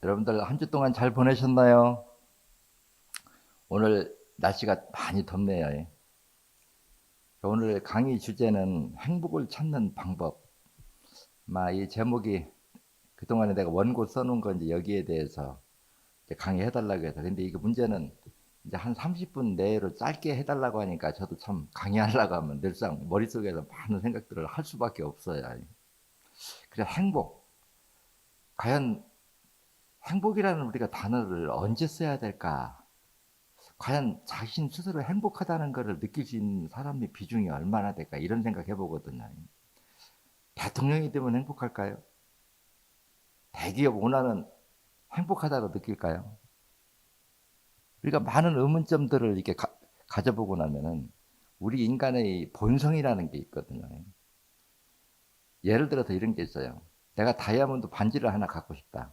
여러분들 한 주 동안 잘 보내셨나요? 오늘 날씨가 많이 덥네요. 오늘 강의 주제는 행복을 찾는 방법. 이 제목이 그동안에 내가 원고 써놓은 건 이제 여기에 대해서 이제 강의해달라고 해서. 근데 이게 문제는 이제 한 30분 내로 짧게 해달라고 하니까 저도 참 강의하려고 하면 늘상 머릿속에서 많은 생각들을 할 수밖에 없어요. 그래서 행복. 과연 행복이라는 우리가 단어를 언제 써야 될까? 과연 자신 스스로 행복하다는 것을 느낄 수 있는 사람의 비중이 얼마나 될까 이런 생각 해보거든요. 대통령이 되면 행복할까요? 대기업 오너는 행복하다고 느낄까요? 우리가 많은 의문점들을 이렇게 가져보고 나면은 우리 인간의 본성이라는 게 있거든요. 예를 들어서 이런 게 있어요. 내가 다이아몬드 반지를 하나 갖고 싶다.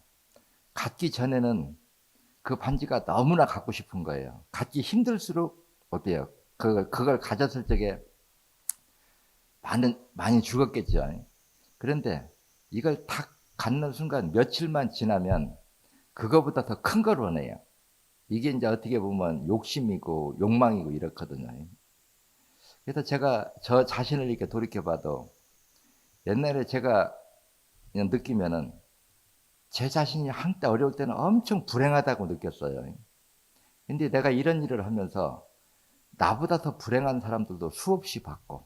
갖기 전에는 그 반지가 너무나 갖고 싶은 거예요. 갖기 힘들수록 어때요? 그걸 가졌을 적에 많이 죽었겠죠. 그런데 이걸 탁 갖는 순간 며칠만 지나면 그거보다 더 큰 걸 원해요. 이게 이제 어떻게 보면 욕심이고 욕망이고 이렇거든요. 그래서 제가 저 자신을 이렇게 돌이켜봐도 옛날에 제가 그냥 느끼면은 제 자신이 한때 어려울 때는 엄청 불행하다고 느꼈어요. 근데 내가 이런 일을 하면서 나보다 더 불행한 사람들도 수없이 봤고,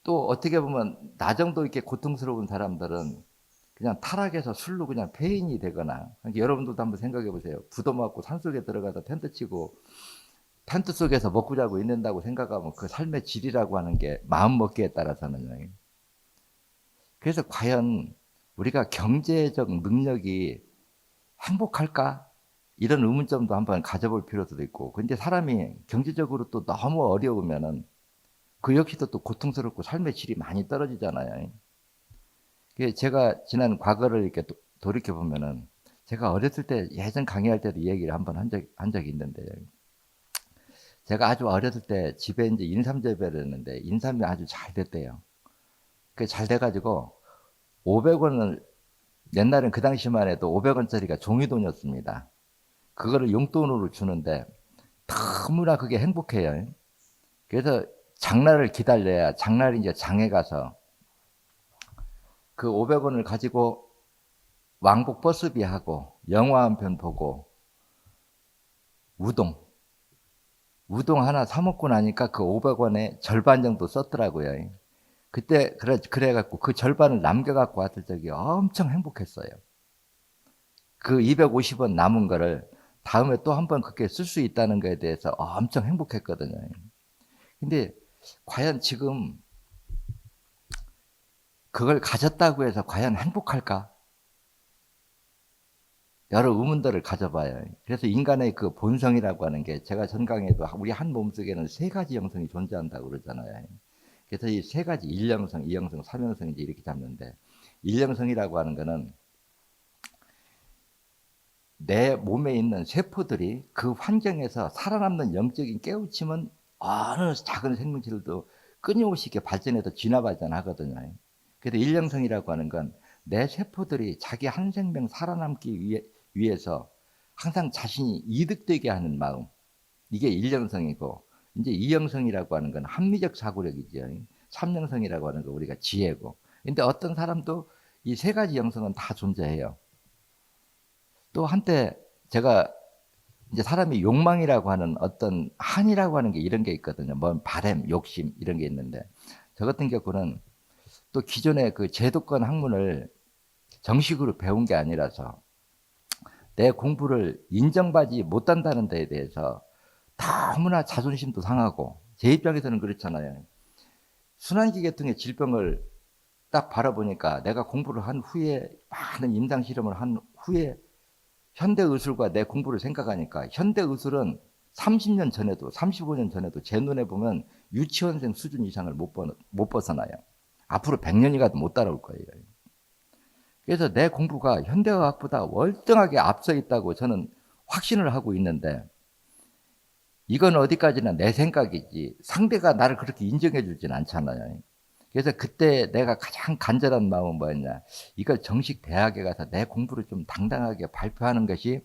또 어떻게 보면 나 정도 이렇게 고통스러운 사람들은 그냥 타락해서 술로 그냥 폐인이 되거나. 그러니까 여러분들도 한번 생각해 보세요. 부도 맞고 산속에 들어가서 텐트 치고 텐트 속에서 먹고 자고 있는다고 생각하면 그 삶의 질이라고 하는 게 마음먹기에 따라서는. 그래서 과연 우리가 경제적 능력이 행복할까? 이런 의문점도 한번 가져볼 필요도 있고. 근데 사람이 경제적으로 또 너무 어려우면은 그 역시도 또 고통스럽고 삶의 질이 많이 떨어지잖아요. 제가 지난 과거를 이렇게 돌이켜 보면은 제가 어렸을 때 예전 강의할 때도 이 얘기를 한번 한 적이 있는데, 제가 아주 어렸을 때 집에 이제 인삼 재배를 했는데 인삼이 아주 잘 됐대요. 그 잘 돼가지고 500원을, 옛날엔 그 당시만 해도 500원짜리가 종이돈이었습니다. 그거를 용돈으로 주는데 너무나 그게 행복해요. 그래서 장날을 기다려야, 장날이 이제 장에 가서 그 500원을 가지고 왕복 버스비하고 영화 한 편 보고 우동 하나 사 먹고 나니까 그 500원의 절반 정도 썼더라고요. 그때 그래갖고 그 절반을 남겨갖고 왔을 적이 엄청 행복했어요. 그 250원 남은 거를 다음에 또 한 번 그렇게 쓸 수 있다는 거에 대해서 엄청 행복했거든요. 근데 과연 지금 그걸 가졌다고 해서 과연 행복할까? 여러 의문들을 가져봐요. 그래서 인간의 그 본성이라고 하는 게, 제가 전 강의에도 우리 한 몸속에는 세 가지 영성이 존재한다고 그러잖아요. 그래서 이 세 가지, 일영성, 이영성, 삼영성 이제 이렇게 잡는데, 일영성이라고 하는 거는 내 몸에 있는 세포들이 그 환경에서 살아남는 영적인 깨우침은 어느 작은 생명체들도 끊임없이 이렇게 발전해서 진화 발전하거든요. 그래서 일영성이라고 하는 건 내 세포들이 자기 한 생명 살아남기 위해서 항상 자신이 이득되게 하는 마음, 이게 일영성이고, 이제 이영성이라고 하는 건 합리적 사고력이죠. 삼영성이라고 하는 거 우리가 지혜고. 근데 어떤 사람도 이 세 가지 영성은 다 존재해요. 또 한때 제가 이제 사람이 욕망이라고 하는 어떤 한이라고 하는 게 이런 게 있거든요. 뭐 바램, 욕심 이런 게 있는데, 저 같은 경우는 또 기존의 그 제도권 학문을 정식으로 배운 게 아니라서 내 공부를 인정받지 못한다는 데에 대해서 너무나 자존심도 상하고, 제 입장에서는 그렇잖아요. 순환기 계통의 질병을 딱 바라보니까 내가 공부를 한 후에, 많은 임상 실험을 한 후에 현대의술과 내 공부를 생각하니까, 현대의술은 30년 전에도 35년 전에도 제 눈에 보면 유치원생 수준 이상을 못 벗어나요. 앞으로 100년이 가도 못 따라올 거예요. 그래서 내 공부가 현대의학보다 월등하게 앞서 있다고 저는 확신을 하고 있는데, 이건 어디까지나 내 생각이지 상대가 나를 그렇게 인정해 주진 않잖아요. 그래서 그때 내가 가장 간절한 마음은 뭐였냐? 이걸 정식 대학에 가서 내 공부를 좀 당당하게 발표하는 것이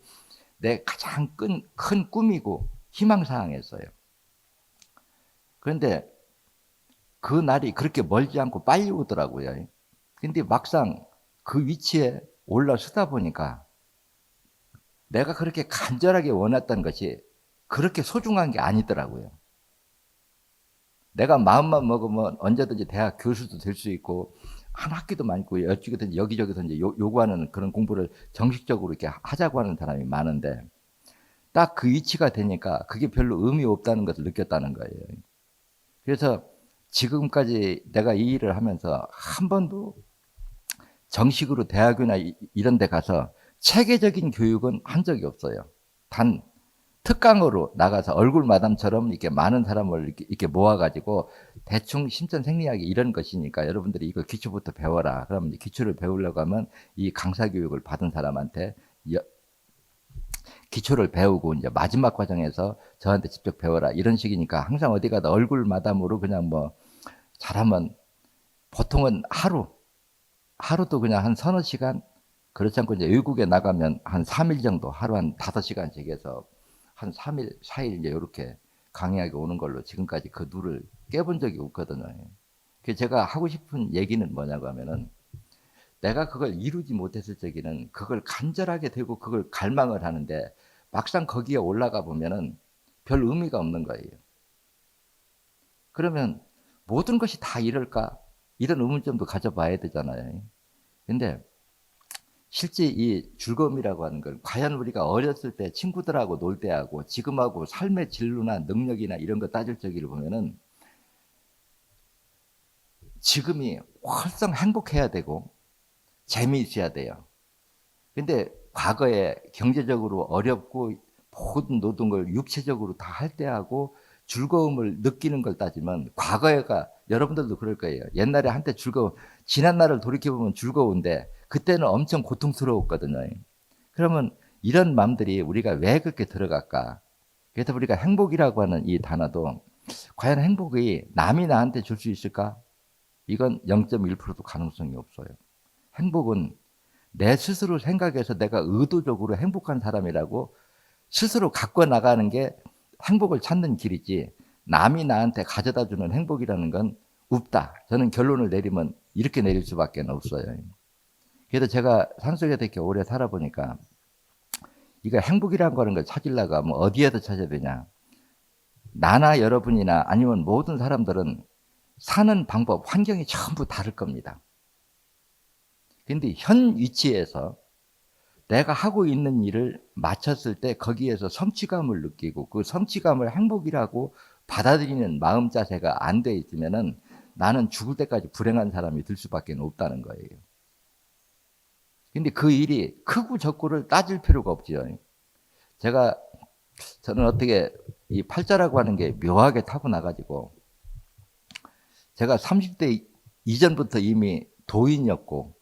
내 가장 큰 꿈이고 희망사항이었어요. 그런데 그 날이 그렇게 멀지 않고 빨리 오더라고요. 근데 막상 그 위치에 올라서다 보니까 내가 그렇게 간절하게 원했던 것이 그렇게 소중한 게 아니더라고요. 내가 마음만 먹으면 언제든지 대학 교수도 될 수 있고 한 학기도 많고 여기저기서 이제 요구하는 그런 공부를 정식적으로 이렇게 하자고 하는 사람이 많은데 딱 그 위치가 되니까 그게 별로 의미 없다는 것을 느꼈다는 거예요. 그래서 지금까지 내가 이 일을 하면서 한 번도 정식으로 대학이나 이런 데 가서 체계적인 교육은 한 적이 없어요. 단 특강으로 나가서 얼굴 마담처럼 이렇게 많은 사람을 이렇게 모아가지고 대충 신천생리학이 이런 것이니까 여러분들이 이거 기초부터 배워라. 그러면 기초를 배우려고 하면 이 강사 교육을 받은 사람한테 기초를 배우고 이제 마지막 과정에서 저한테 직접 배워라. 이런 식이니까 항상 어디 가도 얼굴 마담으로 그냥 뭐 잘하면 보통은 하루도 그냥 한 서너 시간 그렇지 않고 이제 외국에 나가면 한 3일 정도 하루 한 5시간씩 해서 한 3일, 4일 이제 이렇게 강의하게 오는 걸로 지금까지 그 누를 깨본 적이 없거든요. 그래서 제가 하고 싶은 얘기는 뭐냐고 하면은 내가 그걸 이루지 못했을 적에는 그걸 간절하게 되고 그걸 갈망을 하는데 막상 거기에 올라가 보면은 별 의미가 없는 거예요. 그러면 모든 것이 다 이럴까? 이런 의문점도 가져봐야 되잖아요. 근데 실제 이 즐거움이라고 하는 걸 과연 우리가 어렸을 때 친구들하고 놀 때하고 지금하고 삶의 진로나 능력이나 이런 거 따질 적을 보면은 지금이 훨씬 행복해야 되고 재미있어야 돼요. 근데 과거에 경제적으로 어렵고 모든 노동 걸 육체적으로 다 할 때하고 즐거움을 느끼는 걸 따지면 과거에가 여러분들도 그럴 거예요. 옛날에 한때 지난 날을 돌이켜보면 즐거운데 그때는 엄청 고통스러웠거든요. 그러면 이런 마음들이 우리가 왜 그렇게 들어갈까? 그래서 우리가 행복이라고 하는 이 단어도 과연 행복이 남이 나한테 줄 수 있을까? 이건 0.1%도 가능성이 없어요. 행복은 내 스스로 생각해서 내가 의도적으로 행복한 사람이라고 스스로 갖고 나가는 게 행복을 찾는 길이지 남이 나한테 가져다 주는 행복이라는 건 없다. 저는 결론을 내리면 이렇게 내릴 수밖에 없어요. 그래서 제가 산속에서 이렇게 오래 살아보니까 이거 행복이라는 거는 걸 찾으려고 하면 어디에서 찾아야 되냐. 나나 여러분이나 아니면 모든 사람들은 사는 방법, 환경이 전부 다를 겁니다. 근데 현 위치에서 내가 하고 있는 일을 마쳤을 때 거기에서 성취감을 느끼고 그 성취감을 행복이라고 받아들이는 마음 자세가 안 돼 있으면은 나는 죽을 때까지 불행한 사람이 될 수밖에 없다는 거예요. 근데 그 일이 크고 적고를 따질 필요가 없지요. 저는 어떻게 이 팔자라고 하는 게 묘하게 타고나가지고 제가 30대 이전부터 이미 도인이었고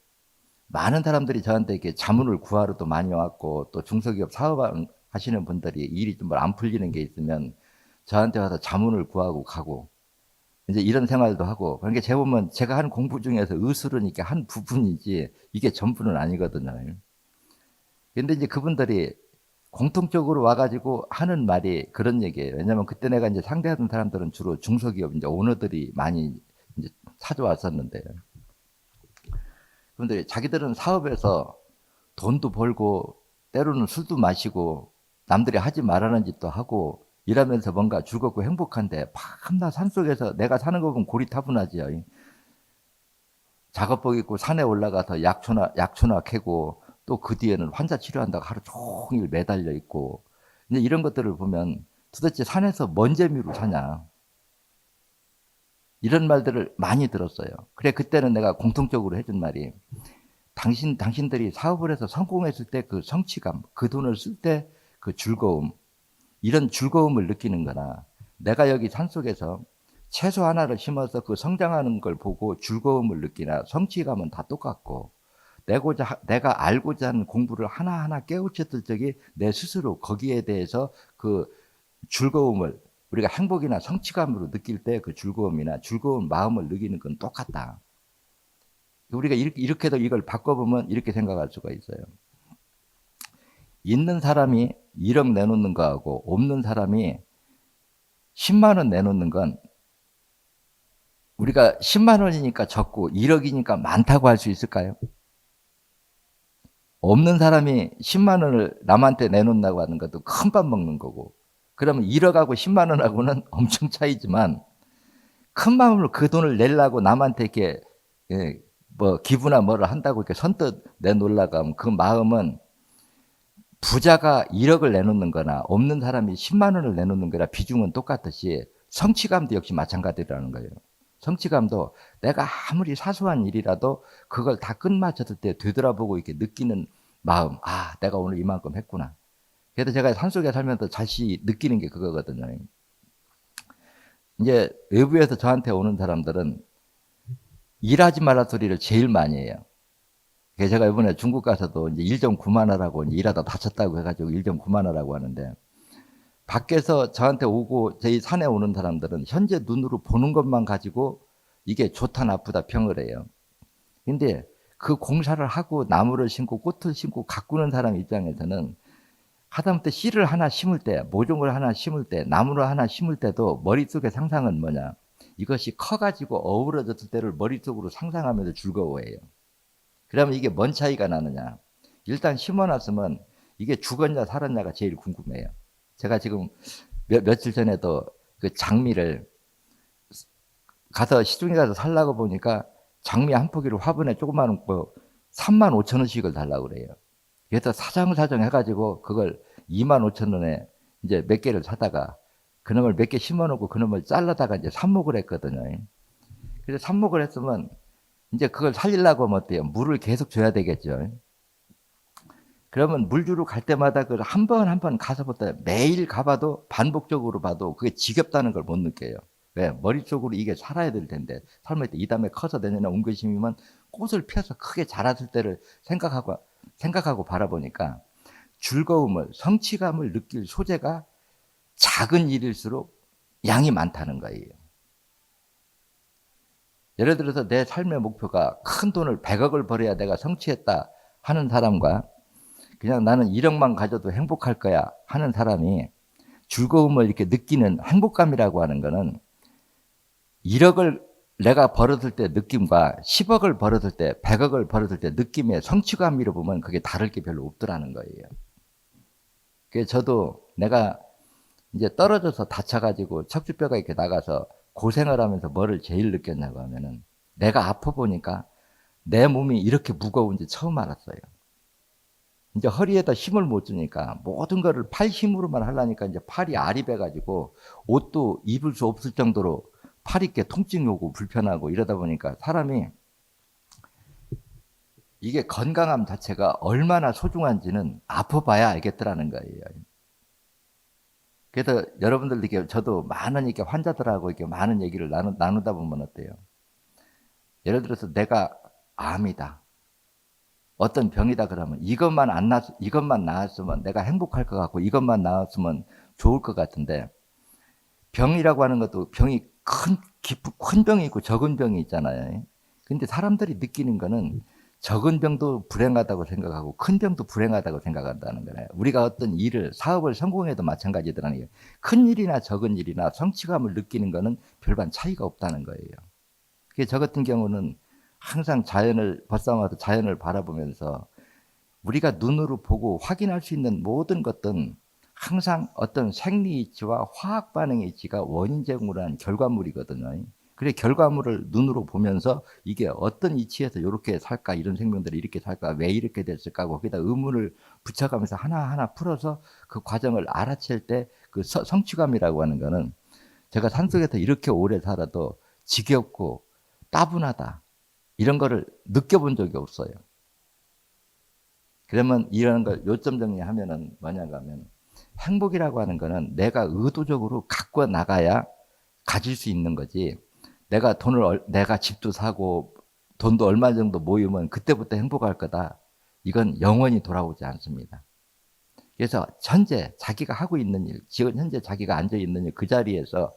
많은 사람들이 저한테 이렇게 자문을 구하러도 많이 왔고 또 중소기업 사업하시는 분들이 일이 좀 안 풀리는 게 있으면 저한테 와서 자문을 구하고 가고 이제 이런 생활도 하고 그러니까 제가 보면 제가 하는 공부 중에서 의술은 이게 한 부분이지 이게 전부는 아니거든요. 근데 이제 그분들이 공통적으로 와가지고 하는 말이 그런 얘기예요. 왜냐면 그때 내가 이제 상대하던 사람들은 주로 중소기업 이제 오너들이 많이 이제 찾아왔었는데 그분들이 자기들은 사업에서 돈도 벌고 때로는 술도 마시고 남들이 하지 말라는 짓도 하고 이러면서 뭔가 즐겁고 행복한데 밤낮 산속에서 내가 사는 거 보면 고리타분하지요. 작업복 입고 산에 올라가서 약초나 캐고 또 그 뒤에는 환자 치료한다고 하루 종일 매달려 있고 이제 이런 것들을 보면 도대체 산에서 뭔 재미로 사냐 이런 말들을 많이 들었어요. 그래 그때는 내가 공통적으로 해준 말이 당신들이 사업을 해서 성공했을 때 그 성취감, 그 돈을 쓸 때 그 즐거움, 이런 즐거움을 느끼는 거나 내가 여기 산속에서 채소 하나를 심어서 그 성장하는 걸 보고 즐거움을 느끼나 성취감은 다 똑같고 내가 알고자 하는 공부를 하나하나 깨우쳤을 적에 내 스스로 거기에 대해서 그 즐거움을 우리가 행복이나 성취감으로 느낄 때 그 즐거움이나 즐거운 마음을 느끼는 건 똑같다. 우리가 이렇게도 이걸 바꿔보면 이렇게 생각할 수가 있어요. 있는 사람이 1억 내놓는 거하고 없는 사람이 10만 원 내놓는 건 우리가 10만 원이니까 적고 1억이니까 많다고 할 수 있을까요? 없는 사람이 10만 원을 남한테 내놓는다고 하는 것도 큰 밥 먹는 거고, 그러면 1억하고 10만 원하고는 엄청 차이지만 큰 마음으로 그 돈을 내려고 남한테 이렇게 뭐 기부나 뭐를 한다고 이렇게 선뜻 내놓으려고 하면 그 마음은 부자가 1억을 내놓는 거나 없는 사람이 10만 원을 내놓는 거나 비중은 똑같듯이 성취감도 역시 마찬가지라는 거예요. 성취감도 내가 아무리 사소한 일이라도 그걸 다 끝마쳤을 때 되돌아보고 이렇게 느끼는 마음, 아, 내가 오늘 이만큼 했구나. 그래서 제가 산속에 살면서 다시 느끼는 게 그거거든요. 이제 외부에서 저한테 오는 사람들은 일하지 말라 소리를 제일 많이 해요. 제가 이번에 중국 가서도 이제 일 좀 그만하라고 일하다 다쳤다고 해가지고 일 좀 그만하라고 하는데, 밖에서 저한테 오고 저희 산에 오는 사람들은 현재 눈으로 보는 것만 가지고 이게 좋다 나쁘다 평을 해요. 근데 그 공사를 하고 나무를 심고 꽃을 심고 가꾸는 사람 입장에서는 하다못해 씨를 하나 심을 때, 모종을 하나 심을 때, 나무를 하나 심을 때도 머릿속의 상상은 뭐냐, 이것이 커가지고 어우러졌을 때를 머릿속으로 상상하면서 즐거워해요. 그러면 이게 뭔 차이가 나느냐, 일단 심어놨으면 이게 죽었냐 살았냐가 제일 궁금해요. 제가 지금 며칠 전에도 그 장미를 가서 시중에 가서 살라고 보니까 장미 한 포기를 화분에 조그마한 거 3만 5천 원씩을 달라고 그래요. 그래서 사정사정 해가지고 그걸 2만 5천 원에 이제 몇 개를 사다가 그놈을 몇 개 심어놓고 그놈을 잘라다가 이제 삽목을 했거든요. 그래서 삽목을 했으면 이제 그걸 살리려고 하면 어때요? 물을 계속 줘야 되겠죠. 그러면 물 주러 갈 때마다 그 한 번 한 번 가서부터 매일 가봐도 반복적으로 봐도 그게 지겹다는 걸 못 느껴요. 왜? 머릿속으로 이게 살아야 될 텐데, 삶을 때 이 다음에 커서 내년에 옮겨 심으면 꽃을 피워서 크게 자랐을 때를 생각하고 바라보니까 즐거움을, 성취감을 느낄 소재가 작은 일일수록 양이 많다는 거예요. 예를 들어서 내 삶의 목표가 큰 돈을 100억을 벌어야 내가 성취했다 하는 사람과 그냥 나는 1억만 가져도 행복할 거야 하는 사람이 즐거움을 이렇게 느끼는 행복감이라고 하는 거는 1억을 내가 벌었을 때 느낌과 10억을 벌었을 때, 100억을 벌었을 때 느낌의 성취감으로 보면 그게 다를 게 별로 없더라는 거예요. 그래서 저도 내가 이제 떨어져서 다쳐가지고 척추뼈가 이렇게 나가서 고생을 하면서 뭐를 제일 느꼈냐고 하면은 내가 아파 보니까 내 몸이 이렇게 무거운지 처음 알았어요. 이제 허리에다 힘을 못 주니까 모든 거를 팔 힘으로만 하려니까 이제 팔이 아립해가지고 옷도 입을 수 없을 정도로 팔이 이렇게 통증이 오고 불편하고 이러다 보니까 사람이 이게 건강함 자체가 얼마나 소중한지는 아파봐야 알겠더라는 거예요. 그래서 여러분들 이렇게 저도 많은 이렇게 환자들하고 이렇게 많은 얘기를 나누다 보면 어때요? 예를 들어서 내가 암이다, 어떤 병이다 그러면 이것만 나았으면 내가 행복할 것 같고 이것만 나았으면 좋을 것 같은데, 병이라고 하는 것도 병이 큰 병이 있고 적은 병이 있잖아요. 근데 사람들이 느끼는 거는 적은 병도 불행하다고 생각하고 큰 병도 불행하다고 생각한다는 거예요. 우리가 어떤 일을, 사업을 성공해도 마찬가지더라는 거예요. 큰 일이나 적은 일이나 성취감을 느끼는 거는 별반 차이가 없다는 거예요. 그게 저 같은 경우는 항상 자연을 벗삼아서 자연을 바라보면서 우리가 눈으로 보고 확인할 수 있는 모든 것들은 항상 어떤 생리 이치와 화학 반응의 이치가 원인 제공을 한 결과물이거든요. 그래 결과물을 눈으로 보면서 이게 어떤 이치에서 이렇게 살까, 이런 생명들이 이렇게 살까, 왜 이렇게 됐을까, 거기다 의문을 붙여가면서 하나하나 풀어서 그 과정을 알아챌 때 그 성취감이라고 하는 거는 제가 산속에서 이렇게 오래 살아도 지겹고 따분하다 이런 거를 느껴본 적이 없어요. 그러면 이런 걸 요점 정리하면은 뭐냐고 하면, 행복이라고 하는 거는 내가 의도적으로 갖고 나가야 가질 수 있는 거지, 내가 집도 사고 돈도 얼마 정도 모이면 그때부터 행복할 거다, 이건 영원히 돌아오지 않습니다. 그래서 현재 자기가 하고 있는 일, 지금 현재 자기가 앉아 있는 일, 그 자리에서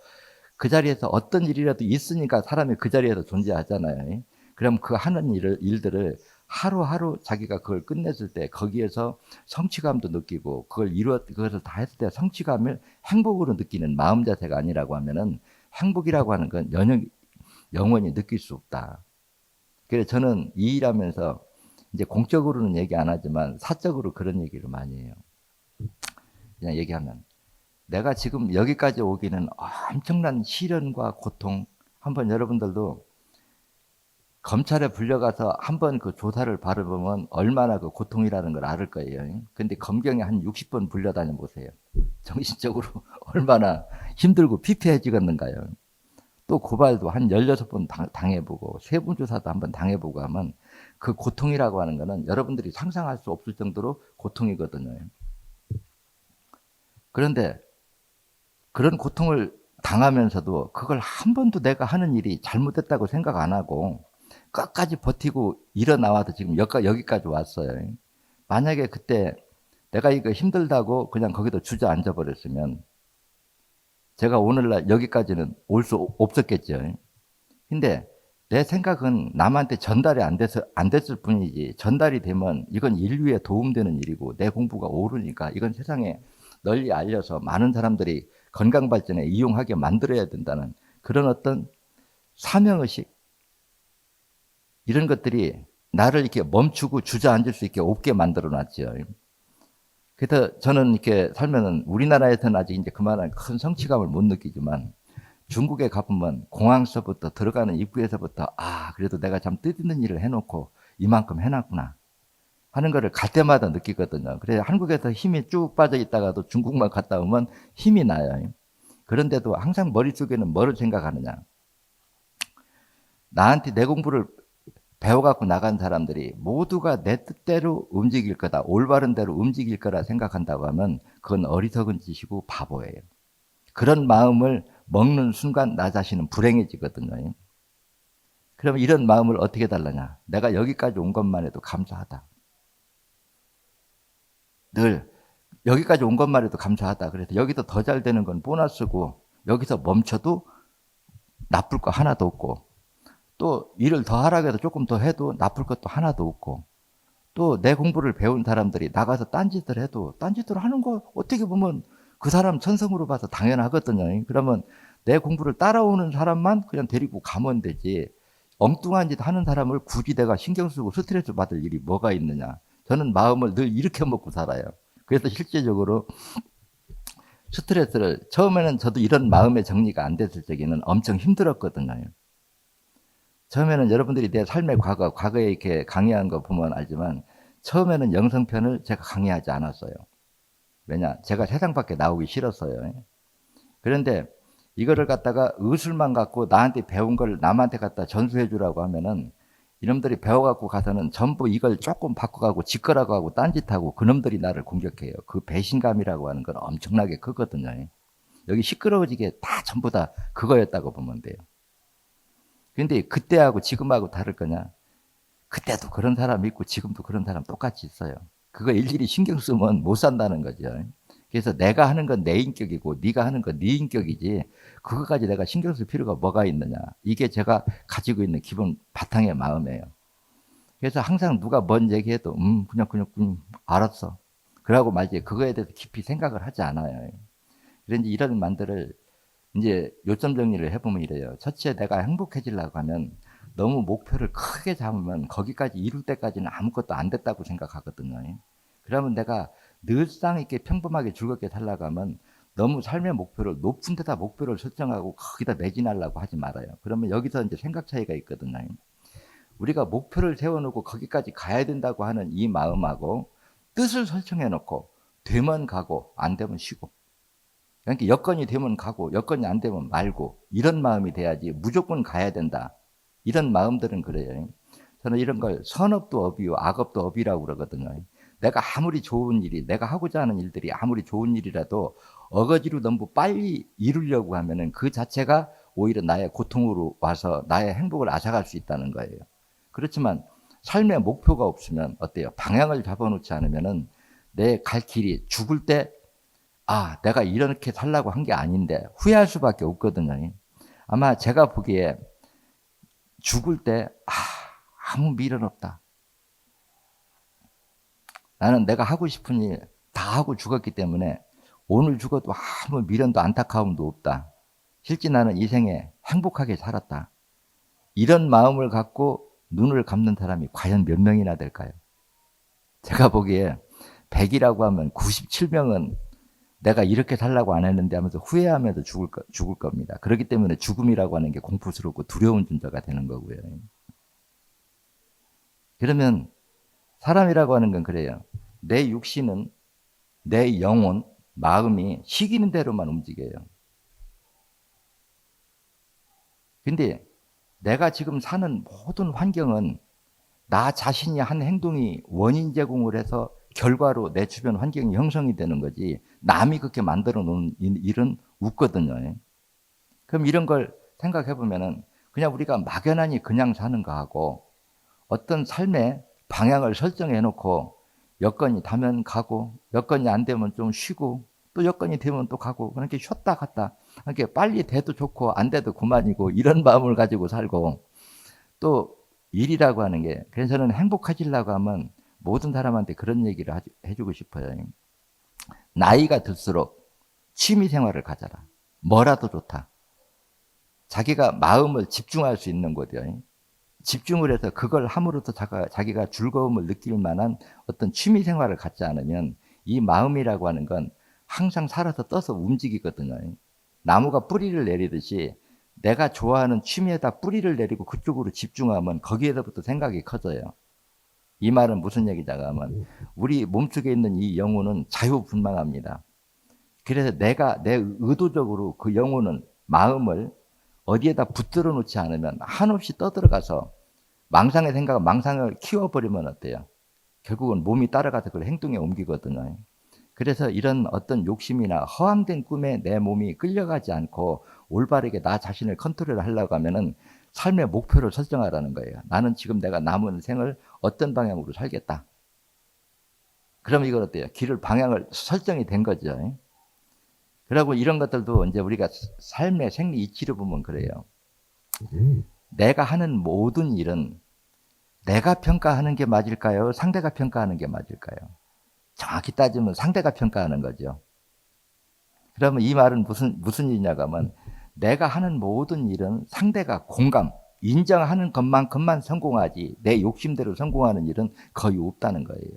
어떤 일이라도 있으니까 사람이 그 자리에서 존재하잖아요. 그럼 그 하는 일들을 하루하루 자기가 그걸 끝냈을 때 거기에서 성취감도 느끼고 그것을 다 했을 때 성취감을 행복으로 느끼는 마음 자세가 아니라고 하면은 행복이라고 하는 건 영원히 느낄 수 없다. 그래서 저는 이 일하면서 이제 공적으로는 얘기 안 하지만 사적으로 그런 얘기를 많이 해요. 그냥 얘기하면 내가 지금 여기까지 오기는 엄청난 시련과 고통, 한번 여러분들도 검찰에 불려가서 한번 그 조사를 받아보면 얼마나 그 고통이라는 걸 알을 거예요. 근데 검경에 한 60번 불려다녀 보세요. 정신적으로 얼마나 힘들고 피폐해지겠는가요. 또 고발도 한 16번 당해보고 세분조사도 한번 당해보고 하면 그 고통이라고 하는 거는 여러분들이 상상할 수 없을 정도로 고통이거든요. 그런데 그런 고통을 당하면서도 그걸 한 번도 내가 하는 일이 잘못됐다고 생각 안 하고 끝까지 버티고 일어나와서 지금 여기까지 왔어요. 만약에 그때 내가 이거 힘들다고 그냥 거기다 주저앉아 버렸으면 제가 오늘날 여기까지는 올 수 없었겠죠. 근데 내 생각은 남한테 전달이 안 됐을 뿐이지, 전달이 되면 이건 인류에 도움되는 일이고 내 공부가 오르니까 이건 세상에 널리 알려서 많은 사람들이 건강 발전에 이용하게 만들어야 된다는 그런 어떤 사명의식, 이런 것들이 나를 이렇게 멈추고 주저앉을 수 있게 없게 만들어 놨죠. 그래서 저는 이렇게 살면은 우리나라에서는 아직 이제 그만한 큰 성취감을 못 느끼지만 중국에 가보면 공항서부터 들어가는 입구에서부터 그래도 내가 참 뜻있는 일을 해놓고 이만큼 해놨구나 하는 거를 갈 때마다 느끼거든요. 그래서 한국에서 힘이 쭉 빠져 있다가도 중국만 갔다 오면 힘이 나요. 그런데도 항상 머릿속에는 뭐를 생각하느냐, 나한테 내 공부를 배워갖고 나간 사람들이 모두가 내 뜻대로 움직일 거다, 올바른 대로 움직일 거라 생각한다고 하면 그건 어리석은 짓이고 바보예요. 그런 마음을 먹는 순간 나 자신은 불행해지거든요. 그러면 이런 마음을 어떻게 달라냐, 내가 여기까지 온 것만 해도 감사하다, 늘 여기까지 온 것만 해도 감사하다. 그래서 여기서 더 잘 되는 건 보너스고 여기서 멈춰도 나쁠 거 하나도 없고, 또 일을 더 하라고 해도 조금 더 해도 나쁠 것도 하나도 없고, 또 내 공부를 배운 사람들이 나가서 딴짓을 해도 딴짓을 하는 거 어떻게 보면 그 사람 천성으로 봐서 당연하거든요. 그러면 내 공부를 따라오는 사람만 그냥 데리고 가면 되지, 엉뚱한 짓 하는 사람을 굳이 내가 신경 쓰고 스트레스 받을 일이 뭐가 있느냐. 저는 마음을 늘 이렇게 먹고 살아요. 그래서 실제적으로 스트레스를, 처음에는 저도 이런 마음의 정리가 안 됐을 적에는 엄청 힘들었거든요. 처음에는 여러분들이 내 삶의 과거에 이렇게 강의한 거 보면 알지만 처음에는 영성편을 제가 강의하지 않았어요. 왜냐? 제가 세상 밖에 나오기 싫었어요. 그런데 이거를 갖다가 의술만 갖고 나한테 배운 걸 남한테 갖다 전수해 주라고 하면은 이놈들이 배워갖고 가서는 전부 이걸 조금 바꿔가고 짓거라고 하고 딴짓하고 그놈들이 나를 공격해요. 그 배신감이라고 하는 건 엄청나게 크거든요. 여기 시끄러워지게 다 전부 다 그거였다고 보면 돼요. 근데 그때하고 지금하고 다를 거냐? 그때도 그런 사람 있고 지금도 그런 사람 똑같이 있어요. 그거 일일이 신경 쓰면 못 산다는 거죠. 그래서 내가 하는 건 내 인격이고 네가 하는 건 네 인격이지 그거까지 내가 신경 쓸 필요가 뭐가 있느냐. 이게 제가 가지고 있는 기본 바탕의 마음이에요. 그래서 항상 누가 뭔 얘기해도 그냥 알았어, 그러고 말지 그거에 대해서 깊이 생각을 하지 않아요. 그런데 이런 만들을 이제 요점 정리를 해보면 이래요. 첫째, 내가 행복해지려고 하면 너무 목표를 크게 잡으면 거기까지 이룰 때까지는 아무것도 안 됐다고 생각하거든요. 그러면 내가 늘상 이렇게 평범하게 즐겁게 살려고 하면 너무 삶의 목표를 높은 데다 목표를 설정하고 거기다 매진하려고 하지 말아요. 그러면 여기서 이제 생각 차이가 있거든요. 우리가 목표를 세워놓고 거기까지 가야 된다고 하는 이 마음하고 뜻을 설정해놓고 되면 가고 안 되면 쉬고, 그러니까 여건이 되면 가고 여건이 안 되면 말고, 이런 마음이 돼야지 무조건 가야 된다 이런 마음들은 그래요. 저는 이런 걸 선업도 업이요 악업도 업이라고 그러거든요. 내가 아무리 좋은 일이, 내가 하고자 하는 일들이 아무리 좋은 일이라도 어거지로 너무 빨리 이루려고 하면은 그 자체가 오히려 나의 고통으로 와서 나의 행복을 앗아갈 수 있다는 거예요. 그렇지만 삶의 목표가 없으면 어때요? 방향을 잡아놓지 않으면은 내 갈 길이 죽을 때 아, 내가 이렇게 살라고 한 게 아닌데 후회할 수밖에 없거든요. 아마 제가 보기에 죽을 때 아무 미련 없다. 나는 내가 하고 싶은 일 다 하고 죽었기 때문에 오늘 죽어도 아무 미련도 안타까움도 없다. 실제 나는 이 생에 행복하게 살았다. 이런 마음을 갖고 눈을 감는 사람이 과연 몇 명이나 될까요? 제가 보기에 100이라고 하면 97명은 내가 이렇게 살라고 안 했는데 하면서 후회하면서 죽을 겁니다. 그렇기 때문에 죽음이라고 하는 게 공포스럽고 두려운 존재가 되는 거고요. 그러면 사람이라고 하는 건 그래요. 내 육신은, 내 영혼, 마음이 시키는 대로만 움직여요. 근데 내가 지금 사는 모든 환경은 나 자신이 한 행동이 원인 제공을 해서 결과로 내 주변 환경이 형성이 되는 거지 남이 그렇게 만들어 놓은 일은 없거든요. 그럼 이런 걸 생각해 보면은 그냥 우리가 막연하니 그냥 사는 거하고 어떤 삶의 방향을 설정해 놓고 여건이 되면 가고 여건이 안 되면 좀 쉬고 또 여건이 되면 또 가고 그렇게 쉬었다 갔다 이렇게 빨리 돼도 좋고 안 돼도 그만이고 이런 마음을 가지고 살고 또 일이라고 하는 게 그래서 저는 행복해지려고 하면 모든 사람한테 그런 얘기를 해주고 싶어요. 나이가 들수록 취미 생활을 가져라. 뭐라도 좋다. 자기가 마음을 집중할 수 있는 거죠. 집중을 해서 그걸 함으로써 자기가 즐거움을 느낄 만한 어떤 취미 생활을 갖지 않으면 이 마음이라고 하는 건 항상 살아서 떠서 움직이거든요. 나무가 뿌리를 내리듯이 내가 좋아하는 취미에다 뿌리를 내리고 그쪽으로 집중하면 거기에서부터 생각이 커져요. 이 말은 무슨 얘기냐고 하면 우리 몸속에 있는 이 영혼은 자유분방합니다. 그래서 내가 내 의도적으로 그 영혼은 마음을 어디에다 붙들어 놓지 않으면 한없이 떠들어가서 망상의 생각, 망상을 키워버리면 어때요? 결국은 몸이 따라가서 그걸 행동에 옮기거든요. 그래서 이런 어떤 욕심이나 허황된 꿈에 내 몸이 끌려가지 않고 올바르게 나 자신을 컨트롤하려고 하면은 삶의 목표를 설정하라는 거예요. 나는 지금 내가 남은 생을 어떤 방향으로 살겠다. 그럼 이건 어때요? 길을 방향을 설정이 된 거죠. 그리고 이런 것들도 이제 우리가 삶의 생리 이치를 보면 그래요. 내가 하는 모든 일은 내가 평가하는 게 맞을까요? 상대가 평가하는 게 맞을까요? 정확히 따지면 상대가 평가하는 거죠. 그러면 이 말은 무슨 일이냐고 하면 내가 하는 모든 일은 상대가 공감, 인정하는 것만큼만 성공하지 내 욕심대로 성공하는 일은 거의 없다는 거예요.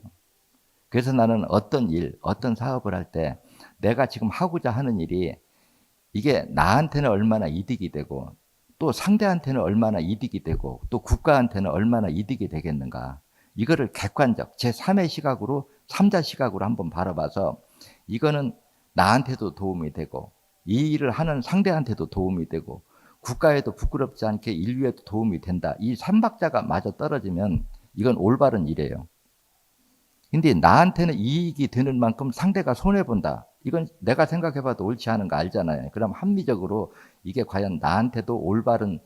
그래서 나는 어떤 일, 어떤 사업을 할 때 내가 지금 하고자 하는 일이 이게 나한테는 얼마나 이득이 되고 또 상대한테는 얼마나 이득이 되고 또 국가한테는 얼마나 이득이 되겠는가. 이거를 객관적 제3의 시각으로 3자 시각으로 한번 바라봐서 이거는 나한테도 도움이 되고 이 일을 하는 상대한테도 도움이 되고 국가에도 부끄럽지 않게 인류에도 도움이 된다. 이 삼박자가 마저 떨어지면 이건 올바른 일이에요. 근데 나한테는 이익이 되는 만큼 상대가 손해본다. 이건 내가 생각해봐도 옳지 않은 거 알잖아요. 그럼 합리적으로 이게 과연 나한테도 올바른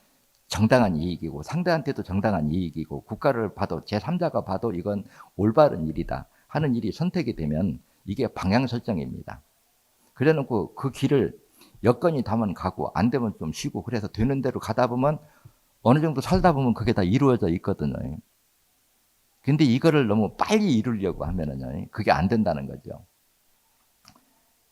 정당한 이익이고 상대한테도 정당한 이익이고 국가를 봐도 제3자가 봐도 이건 올바른 일이다 하는 일이 선택이 되면 이게 방향 설정입니다. 그래놓고 그 길을 여건이 되면 가고 안 되면 좀 쉬고 그래서 되는 대로 가다 보면 어느 정도 살다 보면 그게 다 이루어져 있거든요. 근데 이거를 너무 빨리 이루려고 하면은요, 그게 안 된다는 거죠.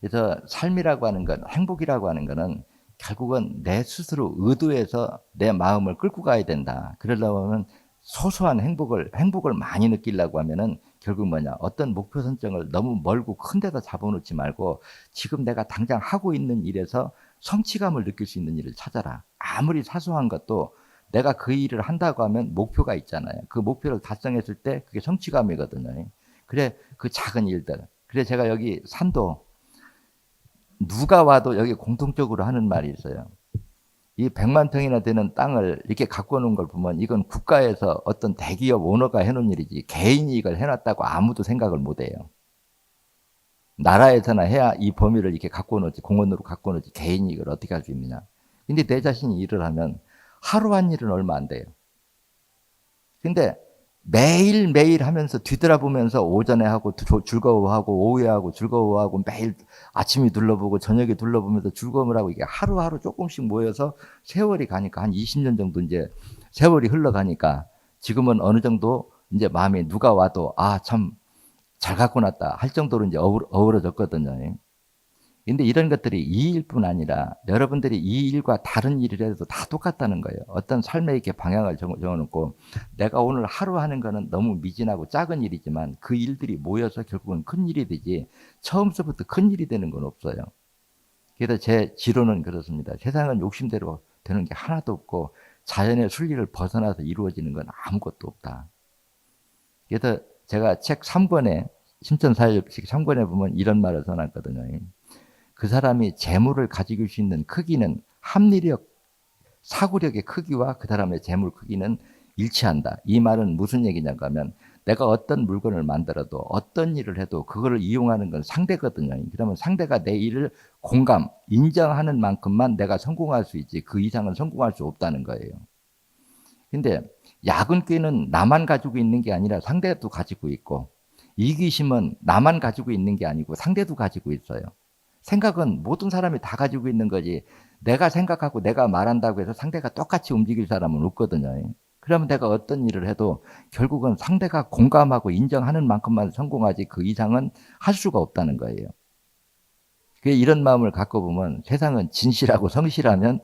그래서 삶이라고 하는 건, 행복이라고 하는 거는 결국은 내 스스로 의도해서 내 마음을 끌고 가야 된다. 그러려면 소소한 행복을 많이 느끼려고 하면은 결국 뭐냐, 어떤 목표 설정을 너무 멀고 큰 데다 잡아놓지 말고 지금 내가 당장 하고 있는 일에서 성취감을 느낄 수 있는 일을 찾아라. 아무리 사소한 것도 내가 그 일을 한다고 하면 목표가 있잖아요. 그 목표를 달성했을 때 그게 성취감이거든요. 그래, 그 작은 일들. 그래, 제가 여기 산도 누가 와도 여기 공통적으로 하는 말이 있어요. 이 100만 평이나 되는 땅을 이렇게 갖고 오는 걸 보면 이건 국가에서 어떤 대기업 오너가 해놓은 일이지 개인이 이걸 해놨다고 아무도 생각을 못 해요. 나라에서나 해야 이 범위를 이렇게 갖고 오는지 공원으로 갖고 오는지 개인이 이걸 어떻게 할 수 있느냐. 근데 내 자신이 일을 하면 하루 한 일은 얼마 안 돼요. 근데 매일매일 하면서 뒤돌아보면서 오전에 하고 즐거워하고 오후에 하고 즐거워하고 매일 아침에 둘러보고 저녁에 둘러보면서 즐거움을 하고 이게 하루하루 조금씩 모여서 세월이 가니까 한 20년 정도 이제 세월이 흘러가니까 지금은 어느 정도 이제 마음에 누가 와도 아, 참 잘 갖고 놨다 할 정도로 이제 어우러졌거든요. 근데 이런 것들이 이 일뿐 아니라 여러분들이 이 일과 다른 일을 해도 다 똑같다는 거예요. 어떤 삶의 이렇게 방향을 정해놓고 내가 오늘 하루 하는 거는 너무 미진하고 작은 일이지만 그 일들이 모여서 결국은 큰 일이 되지 처음서부터 큰 일이 되는 건 없어요. 그래서 제 지론은 그렇습니다. 세상은 욕심대로 되는 게 하나도 없고 자연의 순리를 벗어나서 이루어지는 건 아무것도 없다. 그래서 제가 책 3권에 심천사회적 3권에 보면 이런 말을 써놨거든요. 그 사람이 재물을 가지고 수 있는 크기는 합리력, 사고력의 크기와 그 사람의 재물 크기는 일치한다. 이 말은 무슨 얘기냐고 하면 내가 어떤 물건을 만들어도 어떤 일을 해도 그거를 이용하는 건 상대거든요. 그러면 상대가 내 일을 공감, 인정하는 만큼만 내가 성공할 수 있지 그 이상은 성공할 수 없다는 거예요. 근데 야근꾀는 나만 가지고 있는 게 아니라 상대도 가지고 있고 이기심은 나만 가지고 있는 게 아니고 상대도 가지고 있어요. 생각은 모든 사람이 다 가지고 있는 거지 내가 생각하고 내가 말한다고 해서 상대가 똑같이 움직일 사람은 없거든요. 그러면 내가 어떤 일을 해도 결국은 상대가 공감하고 인정하는 만큼만 성공하지 그 이상은 할 수가 없다는 거예요. 이런 마음을 갖고 보면 세상은 진실하고 성실하면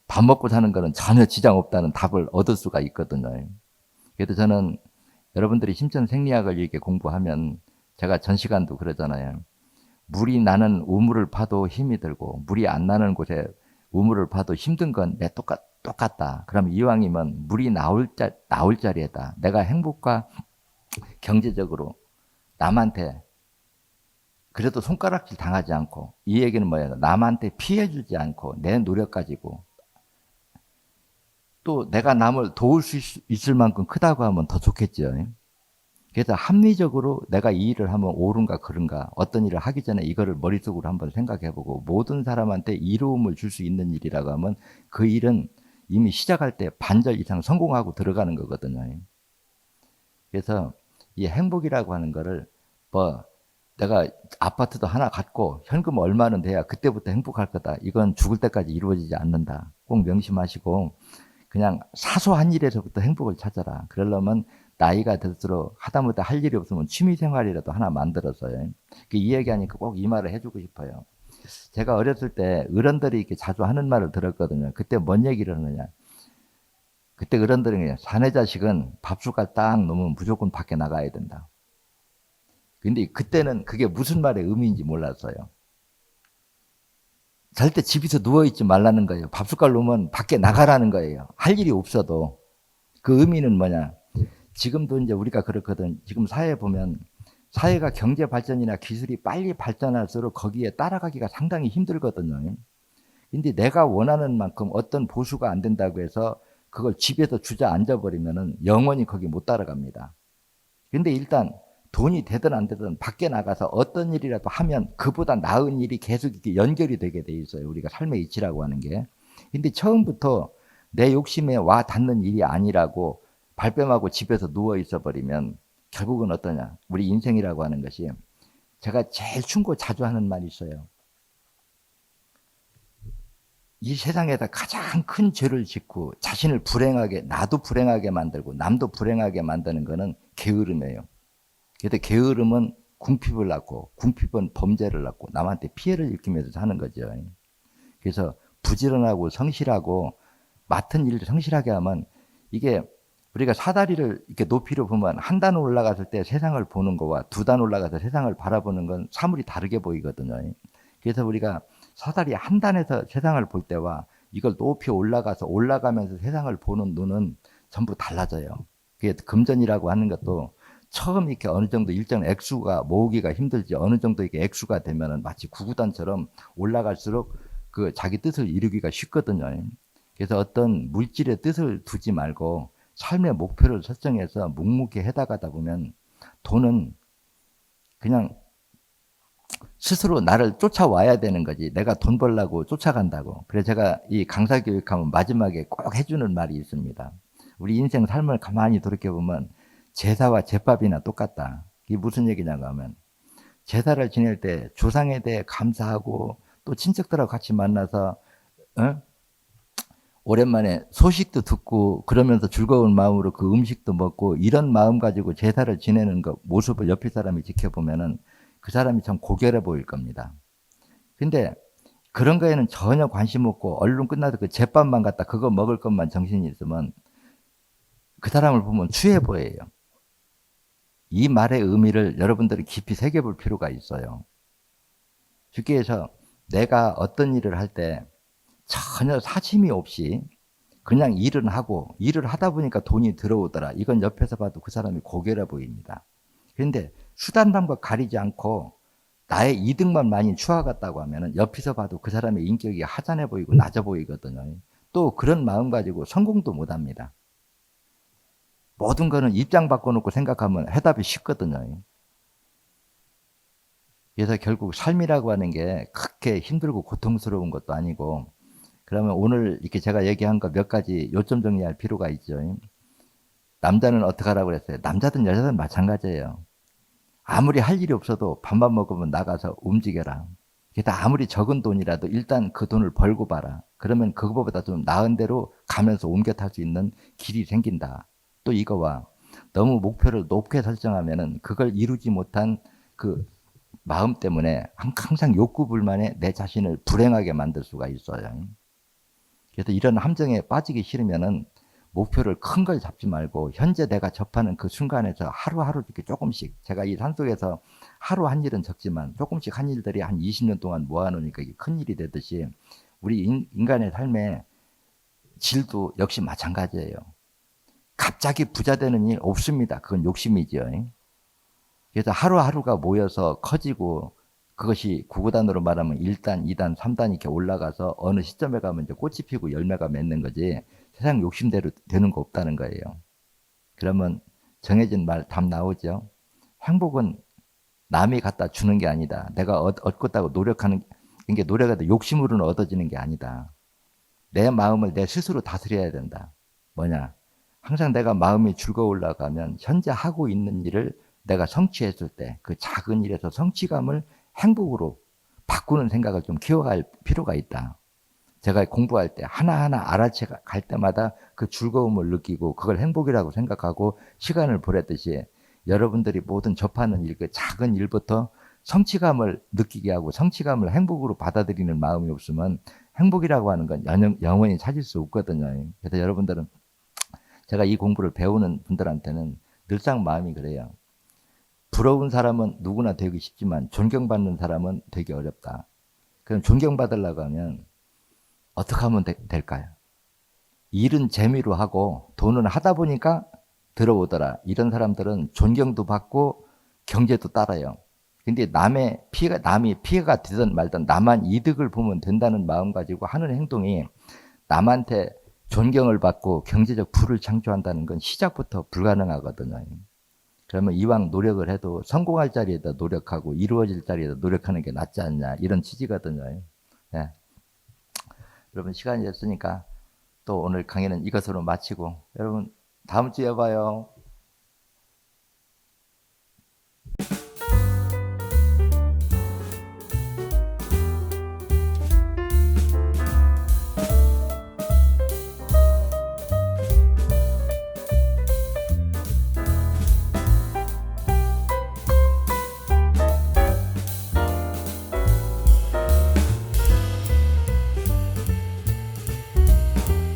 밥 먹고 사는 거는 전혀 지장 없다는 답을 얻을 수가 있거든요. 그래서 저는 여러분들이 심천 생리학을 이렇게 공부하면 제가 전 시간도 그러잖아요. 물이 나는 우물을 파도 힘이 들고 물이 안 나는 곳에 우물을 파도 힘든 건 내 똑같다. 그럼 이왕이면 물이 나올 자리에다 내가 행복과 경제적으로 남한테 그래도 손가락질 당하지 않고 이 얘기는 뭐예요? 남한테 피해 주지 않고 내 노력 가지고 또 내가 남을 도울 수 있을 만큼 크다고 하면 더 좋겠죠. 그래서 합리적으로 내가 이 일을 하면 옳은가 그른가 어떤 일을 하기 전에 이거를 머릿속으로 한번 생각해보고 모든 사람한테 이로움을 줄 수 있는 일이라고 하면 그 일은 이미 시작할 때 반절 이상 성공하고 들어가는 거거든요. 그래서 이 행복이라고 하는 거를 뭐 내가 아파트도 하나 갖고 현금 얼마는 돼야 그때부터 행복할 거다. 이건 죽을 때까지 이루어지지 않는다. 꼭 명심하시고 그냥 사소한 일에서부터 행복을 찾아라. 그러려면 나이가 들수록 하다못해 할 일이 없으면 취미생활이라도 하나 만들었어요. 이 얘기하니까 꼭 이 말을 해주고 싶어요. 제가 어렸을 때 어른들이 이렇게 자주 하는 말을 들었거든요. 그때 뭔 얘기를 하느냐. 그때 어른들이 사내 자식은 밥숟갈 딱 놓으면 무조건 밖에 나가야 된다. 근데 그때는 그게 무슨 말의 의미인지 몰랐어요. 절대 집에서 누워있지 말라는 거예요. 밥숟갈 놓으면 밖에 나가라는 거예요. 할 일이 없어도. 그 의미는 뭐냐. 지금도 이제 우리가 그렇거든. 지금 사회 보면 사회가 경제 발전이나 기술이 빨리 발전할수록 거기에 따라가기가 상당히 힘들거든요. 근데 내가 원하는 만큼 어떤 보수가 안 된다고 해서 그걸 집에서 주저앉아 버리면은 영원히 거기 못 따라갑니다. 근데 일단 돈이 되든 안 되든 밖에 나가서 어떤 일이라도 하면 그보다 나은 일이 계속 이렇게 연결이 되게 돼 있어요. 우리가 삶의 이치라고 하는 게. 근데 처음부터 내 욕심에 와 닿는 일이 아니라고 발뺌하고 집에서 누워 있어 버리면 결국은 어떠냐. 우리 인생이라고 하는 것이 제가 제일 충고 자주 하는 말이 있어요. 이 세상에다 가장 큰 죄를 짓고 자신을 불행하게 나도 불행하게 만들고 남도 불행하게 만드는 거는 게으름이에요. 그래서 게으름은 궁핍을 낳고 궁핍은 범죄를 낳고 남한테 피해를 일으키면서 하는 거죠. 그래서 부지런하고 성실하고 맡은 일을 성실하게 하면 이게 우리가 사다리를 이렇게 높이로 보면 한 단 올라갔을 때 세상을 보는 거와 두 단 올라가서 세상을 바라보는 건 사물이 다르게 보이거든요. 그래서 우리가 사다리 한 단에서 세상을 볼 때와 이걸 높이 올라가면서 세상을 보는 눈은 전부 달라져요. 그게 금전이라고 하는 것도 처음 이렇게 어느 정도 일정 액수가 모으기가 힘들지 어느 정도 이게 액수가 되면은 마치 구구단처럼 올라갈수록 그 자기 뜻을 이루기가 쉽거든요. 그래서 어떤 물질의 뜻을 두지 말고 삶의 목표를 설정해서 묵묵히 해나가다 보면 돈은 그냥 스스로 나를 쫓아와야 되는 거지. 내가 돈 벌려고 쫓아간다고. 그래서 제가 이 강사 교육하면 마지막에 꼭 해주는 말이 있습니다. 우리 인생 삶을 가만히 돌이켜보면 제사와 제밥이나 똑같다. 이게 무슨 얘기냐고 하면 제사를 지낼 때 조상에 대해 감사하고 또 친척들하고 같이 만나서 어? 오랜만에 소식도 듣고 그러면서 즐거운 마음으로 그 음식도 먹고 이런 마음 가지고 제사를 지내는 그 모습을 옆에 사람이 지켜보면은 그 사람이 참 고결해 보일 겁니다. 근데 그런 거에는 전혀 관심 없고 얼른 끝나도 그 제밥만 갖다 그거 먹을 것만 정신이 있으면 그 사람을 보면 추해 보여요. 이 말의 의미를 여러분들이 깊이 새겨볼 필요가 있어요. 주께서 내가 어떤 일을 할 때 전혀 사심이 없이 그냥 일은 하고 일을 하다 보니까 돈이 들어오더라. 이건 옆에서 봐도 그 사람이 고결해 보입니다. 그런데 수단담과 가리지 않고 나의 이득만 많이 추하갔다고 하면 옆에서 봐도 그 사람의 인격이 하찮아 보이고 낮아 보이거든요. 또 그런 마음 가지고 성공도 못합니다. 모든 거는 입장 바꿔놓고 생각하면 해답이 쉽거든요. 그래서 결국 삶이라고 하는 게 그렇게 힘들고 고통스러운 것도 아니고 그러면 오늘 이렇게 제가 얘기한 거 몇 가지 요점 정리할 필요가 있죠. 남자는 어떻게 하라고 그랬어요? 남자든 여자든 마찬가지예요. 아무리 할 일이 없어도 밥만 먹으면 나가서 움직여라. 게다가 아무리 적은 돈이라도 일단 그 돈을 벌고 봐라. 그러면 그거보다 좀 나은 대로 가면서 옮겨 탈 수 있는 길이 생긴다. 또 이거와 너무 목표를 높게 설정하면은 그걸 이루지 못한 그 마음 때문에 항상 욕구 불만에 내 자신을 불행하게 만들 수가 있어요. 그래서 이런 함정에 빠지기 싫으면은 목표를 큰 걸 잡지 말고 현재 내가 접하는 그 순간에서 하루하루 이렇게 조금씩 제가 이 산속에서 하루 한 일은 적지만 조금씩 한 일들이 한 20년 동안 모아놓으니까 이게 큰 일이 되듯이 우리 인간의 삶의 질도 역시 마찬가지예요. 갑자기 부자 되는 일 없습니다. 그건 욕심이죠. 그래서 하루하루가 모여서 커지고 그것이 구구단으로 말하면 1단, 2단, 3단 이렇게 올라가서 어느 시점에 가면 이제 꽃이 피고 열매가 맺는 거지 세상 욕심대로 되는 거 없다는 거예요. 그러면 정해진 말 답 나오죠. 행복은 남이 갖다 주는 게 아니다. 내가 얻겠다고 노력하는 게 노력해도 욕심으로는 얻어지는 게 아니다. 내 마음을 내 스스로 다스려야 된다. 뭐냐? 항상 내가 마음이 즐거우려고 하면 현재 하고 있는 일을 내가 성취했을 때 그 작은 일에서 성취감을 행복으로 바꾸는 생각을 좀 키워갈 필요가 있다. 제가 공부할 때 하나하나 알아채 갈 때마다 그 즐거움을 느끼고 그걸 행복이라고 생각하고 시간을 보냈듯이 여러분들이 모든 접하는 일, 그 작은 일부터 성취감을 느끼게 하고 성취감을 행복으로 받아들이는 마음이 없으면 행복이라고 하는 건 영원히 찾을 수 없거든요. 그래서 여러분들은 제가 이 공부를 배우는 분들한테는 늘상 마음이 그래요. 부러운 사람은 누구나 되기 쉽지만 존경받는 사람은 되기 어렵다. 그럼 존경받으려고 하면 어떻게 하면 될까요? 일은 재미로 하고 돈은 하다 보니까 들어오더라. 이런 사람들은 존경도 받고 경제도 따라요. 근데 남이 피해가 되든 말든 나만 이득을 보면 된다는 마음 가지고 하는 행동이 남한테 존경을 받고 경제적 부를 창조한다는 건 시작부터 불가능하거든요. 그러면 이왕 노력을 해도 성공할 자리에다 노력하고 이루어질 자리에다 노력하는 게 낫지 않냐 이런 취지거든요. 네. 여러분 시간이 됐으니까 또 오늘 강의는 이것으로 마치고 여러분 다음 주에 봐요.